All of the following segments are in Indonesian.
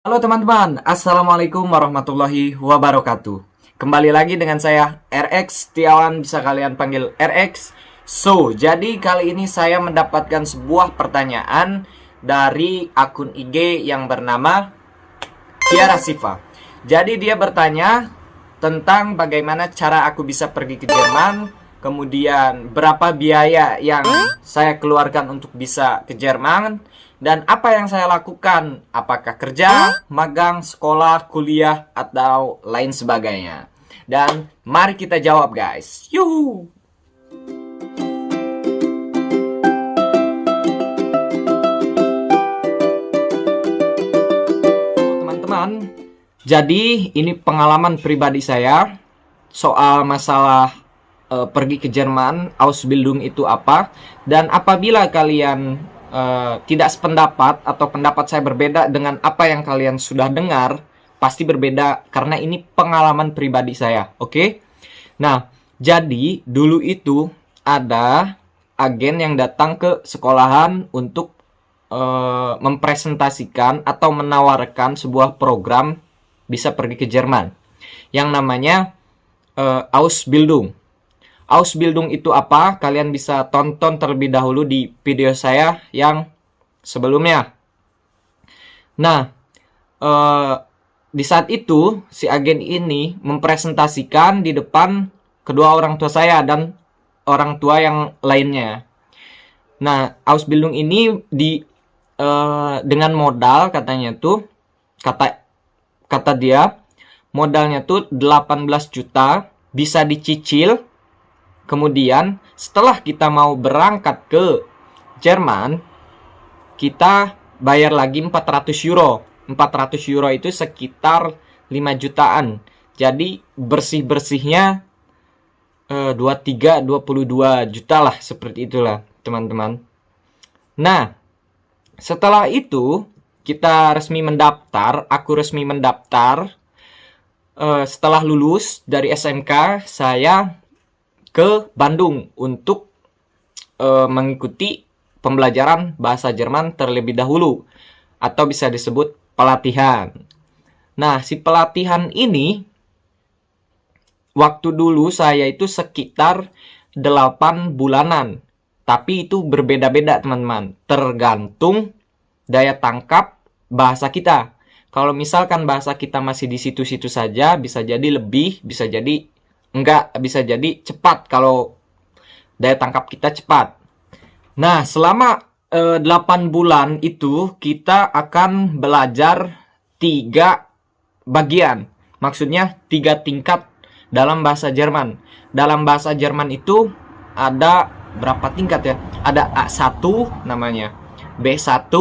Halo teman-teman, Assalamualaikum warahmatullahi wabarakatuh. Kembali lagi dengan saya RX Setiawan, bisa kalian panggil RX. Jadi kali ini saya mendapatkan sebuah pertanyaan dari akun IG yang bernama Tiara Siva. Jadi dia bertanya tentang bagaimana cara aku bisa pergi ke Jerman, kemudian berapa biaya yang saya keluarkan untuk bisa ke Jerman, dan apa yang saya lakukan, apakah kerja, magang, sekolah, kuliah, atau lain sebagainya. Dan mari kita jawab guys. Yuhu! Teman-teman, jadi ini pengalaman pribadi saya soal masalah pergi ke Jerman, Ausbildung itu apa. Dan apabila kalian tidak sependapat atau pendapat saya berbeda dengan apa yang kalian sudah dengar, pasti berbeda karena ini pengalaman pribadi saya. Oke? Nah, jadi dulu itu ada agen yang datang ke sekolahan untuk mempresentasikan atau menawarkan sebuah program bisa pergi ke Jerman yang namanya Ausbildung. Ausbildung itu apa? Kalian bisa tonton terlebih dahulu di video saya yang sebelumnya. Nah, di saat itu si agen ini mempresentasikan di depan kedua orang tua saya dan orang tua yang lainnya. Nah, Ausbildung ini dengan modal katanya tuh kata dia modalnya tuh 18 juta, bisa dicicil. Kemudian setelah kita mau berangkat ke Jerman, kita bayar lagi 400 euro. 400 euro itu sekitar 5 jutaan. Jadi bersih-bersihnya 22 juta lah, seperti itulah teman-teman. Nah, setelah itu kita resmi mendaftar, aku resmi mendaftar. Setelah lulus dari SMK, saya ke Bandung untuk mengikuti pembelajaran bahasa Jerman terlebih dahulu, atau bisa disebut pelatihan. Nah, si pelatihan ini waktu dulu saya itu sekitar 8 bulanan. Tapi itu berbeda-beda teman-teman, tergantung daya tangkap bahasa kita. Kalau misalkan bahasa kita masih di situ-situ saja, bisa jadi lebih, bisa jadi enggak, bisa jadi cepat kalau daya tangkap kita cepat. Nah, selama 8 bulan itu kita akan belajar 3 bagian. Maksudnya 3 tingkat dalam bahasa Jerman. Dalam bahasa Jerman itu ada berapa tingkat ya? Ada A1 namanya, B1,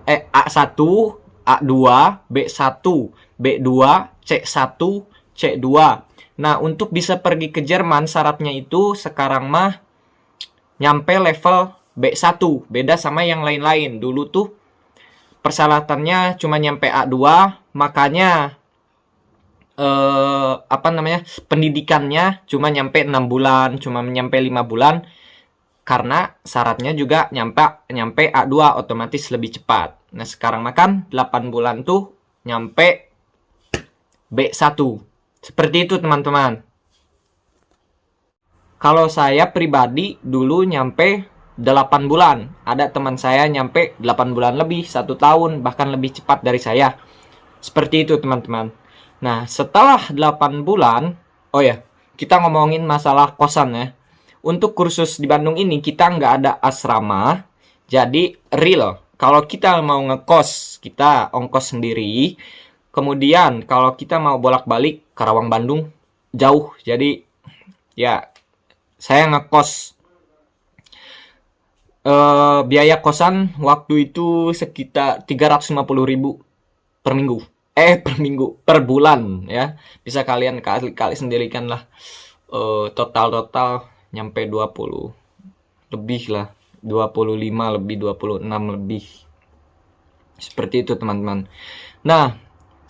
A1, A2, B1, B2, C1, C2. Nah, untuk bisa pergi ke Jerman syaratnya itu sekarang mah nyampe level B1. Beda sama yang lain-lain. Dulu tuh persyaratannya cuma nyampe A2, makanya pendidikannya cuma nyampe 6 bulan, cuma nyampe 5 bulan. Karena syaratnya juga nyampe A2, otomatis lebih cepat. Nah, sekarang makan 8 bulan tuh nyampe B1. Seperti itu teman-teman. Kalau saya pribadi dulu nyampe 8 bulan. Ada teman saya nyampe 8 bulan lebih, 1 tahun, bahkan lebih cepat dari saya. Seperti itu teman-teman. Nah, setelah 8 bulan, oh ya, kita ngomongin masalah kosan ya. Untuk kursus di Bandung ini kita nggak ada asrama, jadi real. Kalau kita mau ngekos, kita ongkos sendiri. Kemudian kalau kita mau bolak-balik Karawang Bandung jauh, jadi ya saya ngekos. Biaya kosan waktu itu sekitar 350.000 per minggu. Per bulan ya. Bisa kalian kali sendirikan lah. Total nyampe 20 lebih lah. 25 lebih, 26 lebih. Seperti itu teman-teman. Nah,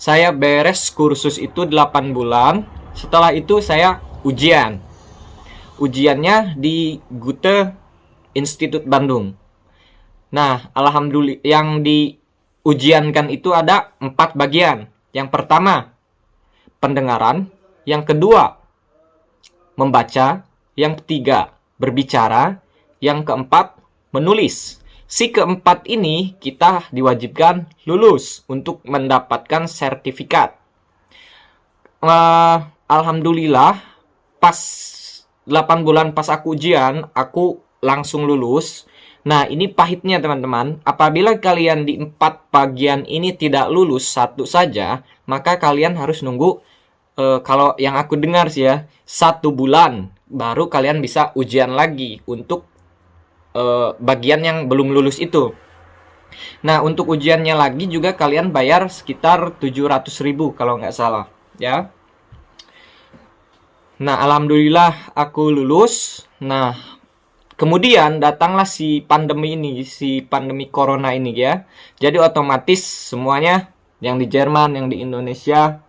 saya beres kursus itu 8 bulan. Setelah itu saya ujian. Ujiannya di Goethe Institut Bandung. Nah, alhamdulillah yang di ujiankan itu ada 4 bagian. Yang pertama, pendengaran. Yang kedua, membaca. Yang ketiga, berbicara. Yang keempat, menulis. Si keempat ini kita diwajibkan lulus untuk mendapatkan sertifikat. Alhamdulillah, pas 8 bulan pas aku ujian, aku langsung lulus. Nah, ini pahitnya teman-teman. Apabila kalian di 4 bagian ini tidak lulus satu saja, maka kalian harus nunggu, kalau yang aku dengar sih ya, 1 bulan baru kalian bisa ujian lagi untuk bagian yang belum lulus itu. Nah, untuk ujiannya lagi juga kalian bayar sekitar 700.000 kalau nggak salah ya. Nah, alhamdulillah aku lulus. Nah, kemudian datanglah si pandemi corona ini ya. Jadi otomatis semuanya yang di Jerman, yang di Indonesia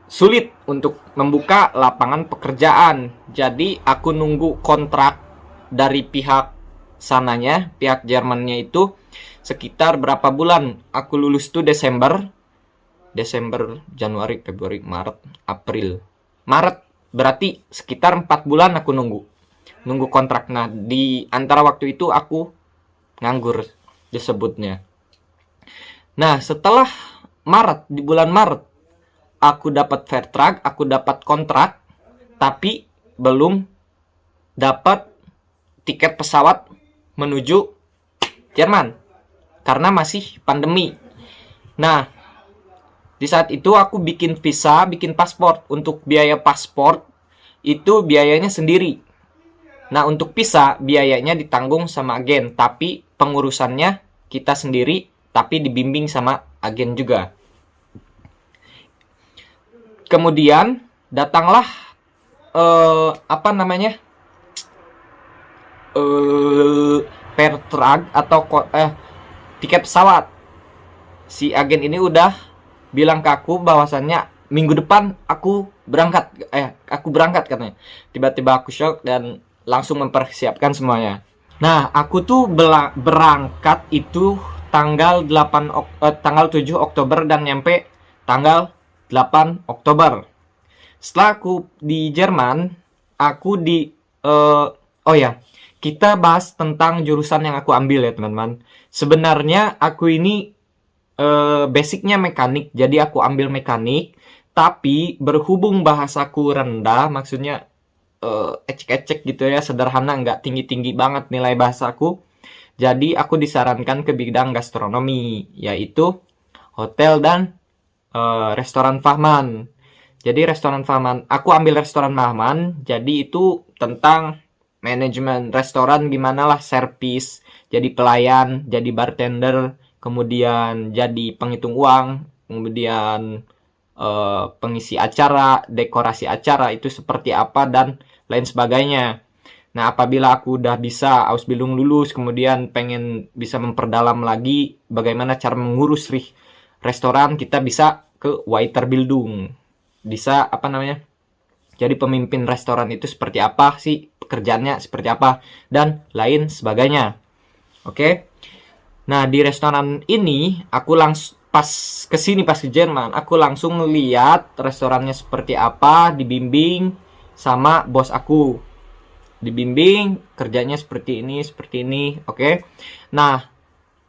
sulit untuk membuka lapangan pekerjaan. Jadi aku nunggu kontrak dari pihak sananya, pihak Jermannya itu sekitar berapa bulan. Aku lulus tuh Desember, Januari, Februari, Maret, April. Maret, berarti sekitar 4 bulan aku nunggu kontrak. Nah, di antara waktu itu aku nganggur disebutnya. Nah, setelah Maret, di bulan Maret aku dapat vertrag, aku dapat kontrak, tapi belum dapat tiket pesawat menuju Jerman karena masih pandemi. Nah, di saat itu aku bikin visa, bikin paspor. Untuk biaya paspor itu biayanya sendiri. Nah, untuk visa biayanya ditanggung sama agen, tapi pengurusannya kita sendiri, tapi dibimbing sama agen juga. Kemudian datanglah vertrag atau tiket pesawat. Si agen ini udah bilang ke aku bahwasannya minggu depan aku berangkat katanya. Tiba-tiba aku shock dan langsung mempersiapkan semuanya. Nah, aku tuh berangkat itu tanggal 7 Oktober dan nyampe tanggal 8 Oktober. Setelah aku di Jerman, aku di kita bahas tentang jurusan yang aku ambil ya, teman-teman. Sebenarnya aku ini basicnya mekanik, jadi aku ambil mekanik, tapi berhubung bahasaku rendah, maksudnya ecek-ecek gitu ya, sederhana, nggak tinggi-tinggi banget nilai bahasaku. Jadi aku disarankan ke bidang gastronomi, yaitu hotel dan restoran Fahman. Jadi restoran Fahman, aku ambil restoran Fahman, jadi itu tentang manajemen restoran, gimana lah servis, jadi pelayan, jadi bartender, kemudian jadi penghitung uang, kemudian pengisi acara, dekorasi acara itu seperti apa dan lain sebagainya. Nah, apabila aku udah bisa Ausbildung lulus, kemudian pengen bisa memperdalam lagi bagaimana cara mengurus restoran, kita bisa ke Weiterbildung. Bisa jadi pemimpin restoran itu seperti apa sih, pekerjaannya seperti apa, dan lain sebagainya. Oke. Nah, di restoran ini aku langsung pas ke Jerman, aku langsung lihat restorannya seperti apa, dibimbing sama bos aku. Dibimbing kerjanya seperti ini, oke. Nah,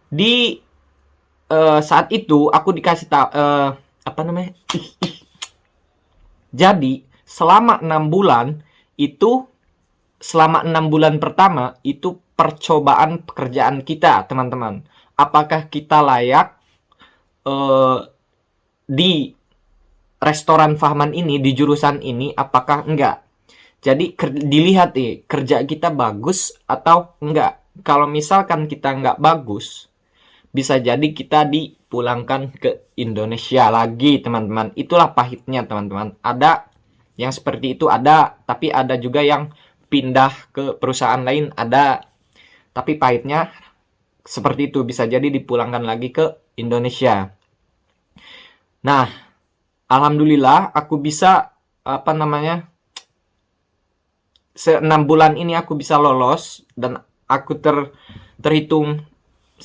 di saat itu aku dikasih tahu jadi selama 6 bulan itu, selama 6 bulan pertama itu percobaan pekerjaan kita, teman-teman. Apakah kita layak di restoran Fahman ini, di jurusan ini, apakah enggak. Jadi dilihat kerja kita bagus atau enggak. Kalau misalkan kita enggak bagus, bisa jadi kita dipulangkan ke Indonesia lagi, teman-teman. Itulah pahitnya, teman-teman. Ada yang seperti itu, ada, tapi ada juga yang pindah ke perusahaan lain, ada. Tapi pahitnya seperti itu, bisa jadi dipulangkan lagi ke Indonesia. Nah, alhamdulillah aku bisa 6 bulan ini aku bisa lolos, dan aku terhitung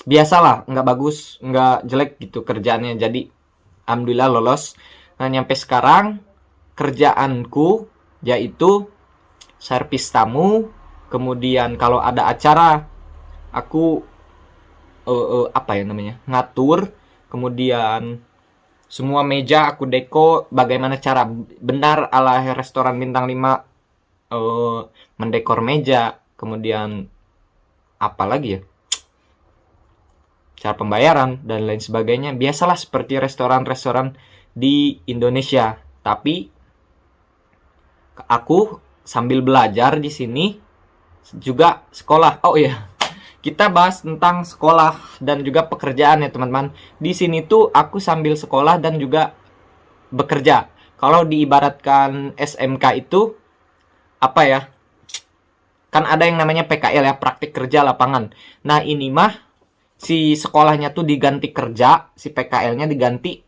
biasalah, nggak bagus, nggak jelek gitu kerjaannya. Jadi alhamdulillah lolos. Nah, nyampe sekarang kerjaanku yaitu servis tamu. Kemudian kalau ada acara, aku apa ya namanya, ngatur. Kemudian semua meja aku deko bagaimana cara benar ala restoran bintang 5 mendekor meja. Kemudian apa lagi ya, cara pembayaran dan lain sebagainya. Biasalah seperti restoran-restoran di Indonesia. Tapi aku sambil belajar di sini juga sekolah. Oh iya, kita bahas tentang sekolah dan juga pekerjaan ya teman-teman. Di sini tuh aku sambil sekolah dan juga bekerja. Kalau diibaratkan SMK itu apa ya? Kan ada yang namanya PKL ya, praktik kerja lapangan. Nah, ini mah si sekolahnya tuh diganti kerja, si PKL-nya diganti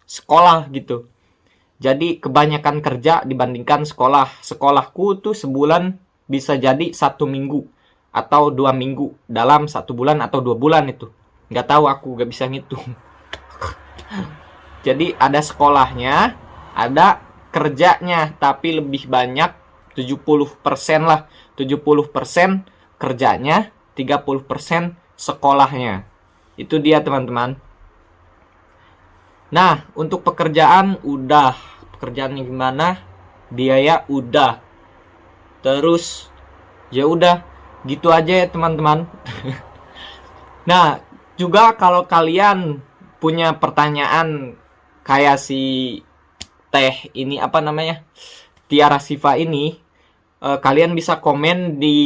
sekolah gitu. Jadi kebanyakan kerja dibandingkan sekolah. Sekolahku tuh sebulan bisa jadi 1 minggu atau 2 minggu dalam 1 bulan atau 2 bulan itu. Nggak tahu, aku nggak bisa ngitung. Jadi ada sekolahnya, ada kerjanya, tapi lebih banyak 70% lah. 70% kerjanya, 30% sekolahnya. Itu dia teman-teman. Nah, untuk pekerjaan udah. Pekerjaannya gimana? Biaya udah. Terus ya udah, gitu aja ya teman-teman. Nah, juga kalau kalian punya pertanyaan kayak si teh ini apa namanya? Tiara Siva ini, kalian bisa komen di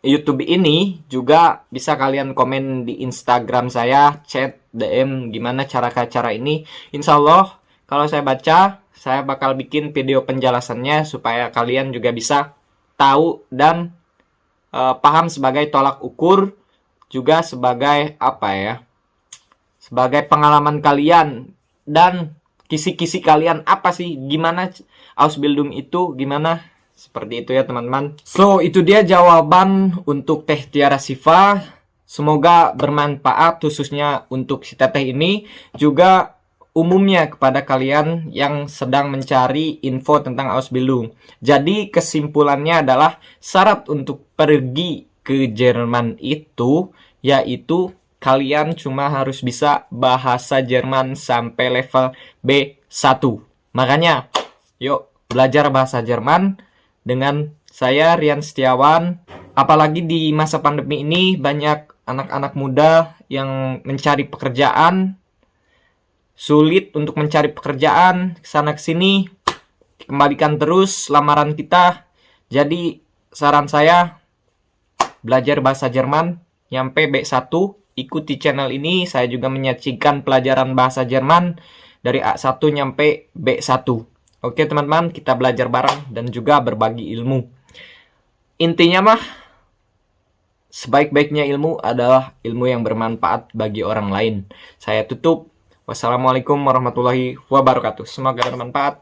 YouTube ini, juga bisa kalian komen di Instagram saya, chat, DM, gimana cara ini. Insya Allah, kalau saya baca, saya bakal bikin video penjelasannya supaya kalian juga bisa tahu dan paham sebagai tolak ukur, juga sebagai apa ya, sebagai pengalaman kalian dan kisi-kisi kalian apa sih, gimana Ausbildung itu, gimana. Seperti itu ya teman-teman. So, itu dia jawaban untuk Teh Tiara Siva. Semoga bermanfaat khususnya untuk si teteh ini. Juga umumnya kepada kalian yang sedang mencari info tentang Ausbildung. Jadi kesimpulannya adalah syarat untuk pergi ke Jerman itu yaitu kalian cuma harus bisa bahasa Jerman sampai level B1. Makanya, yuk belajar bahasa Jerman dengan saya Rian Setiawan. Apalagi di masa pandemi ini banyak anak-anak muda yang mencari pekerjaan, sulit untuk mencari pekerjaan, kesana kesini, kembalikan terus lamaran kita. Jadi saran saya, belajar bahasa Jerman nyampe B1, ikuti channel ini. Saya juga menyajikan pelajaran bahasa Jerman dari A1 nyampe B1. Oke teman-teman, kita belajar bareng dan juga berbagi ilmu. Intinya mah, sebaik-baiknya ilmu adalah ilmu yang bermanfaat bagi orang lain. Saya tutup. Wassalamualaikum warahmatullahi wabarakatuh. Semoga bermanfaat.